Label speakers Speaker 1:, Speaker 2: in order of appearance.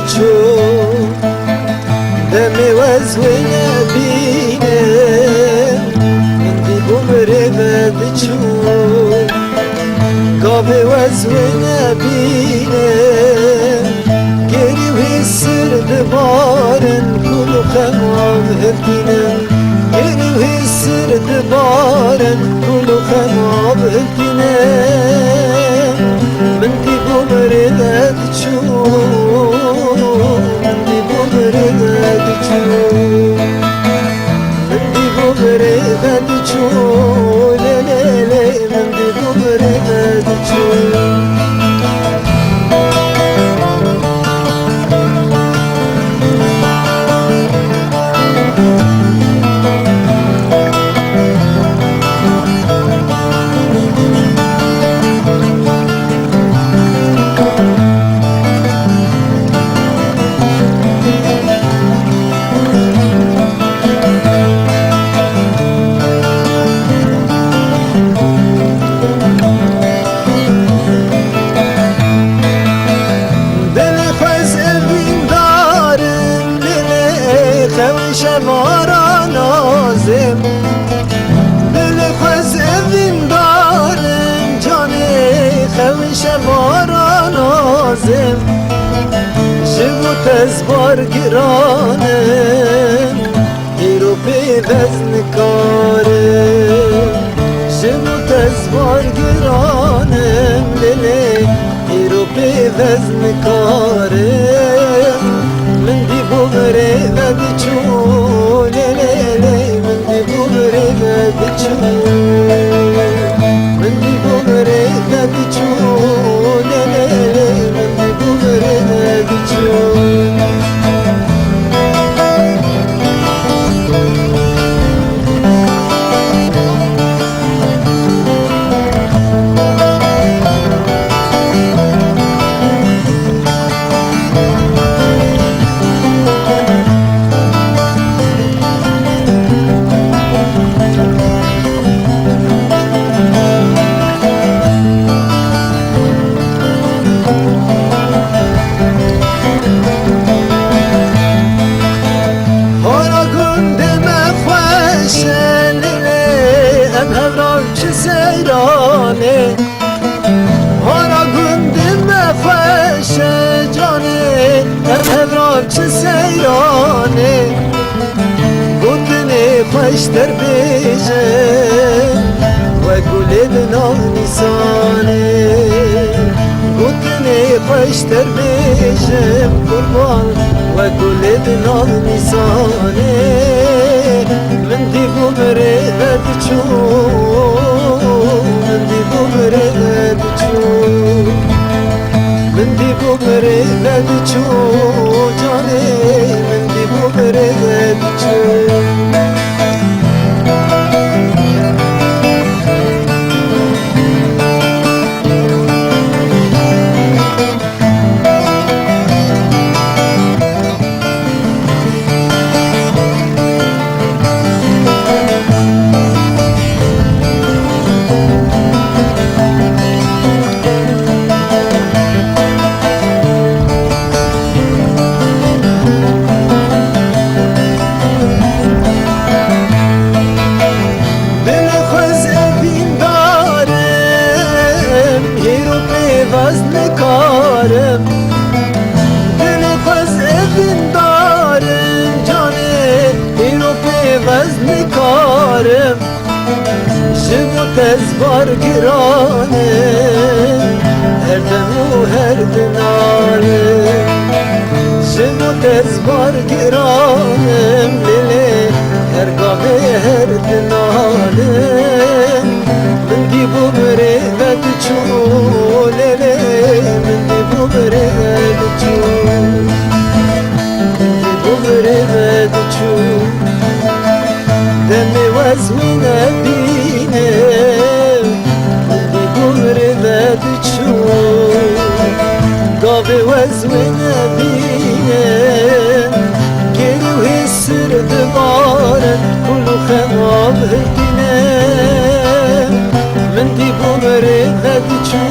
Speaker 1: دچو دمی وزوی نبینه من دی بمره دچو گاوی وزوی نبینه گری و سر دبارن کلو خمام هفینن گری و سر دبارن کلو خمام هفینن من دی بمره دچو من دی بمره دچو من دی بمره دچو ليلي من دی بمره دچو شمارا نازم دل خوز اوین دارم جانه خوی شمارا نازم شبو تزبار گرانم ایرو پیوز نکارم شبو تزبار گرانم دله ایرو پیوز نکارم من دی بغره بدچو لیلی من دی بغره بدچو من دی بغره بدچو لیلی من دی بغره بدچو سیرانه هارا گندم مفش جانه هفران چه سیرانه گندنه خوش در بیجه و گل بنام نیسانه گندنه خوش در بیجه قربان و گل بنام نیسانه من دی بمره بدچو من دی بمره بدچو من دی بمره بدچو جانه من دی بمره بدچو وزن کارم دل خوز اوین دارم جانه ایرو پی وزن کارم شبو تزبار گرانه هر دمو هر دنارم شبو تزبار گرانم لیلی هر گاوه هر دنارم من دی بمره بدچو لیلی من دی بمره بدچو من دی بمره بدچو دمی وزوی نبینه من دی بمره بدچو گاوه وزوی نبینه گروه سر دبارن کلو خمام هدینه من دی بمره بدچو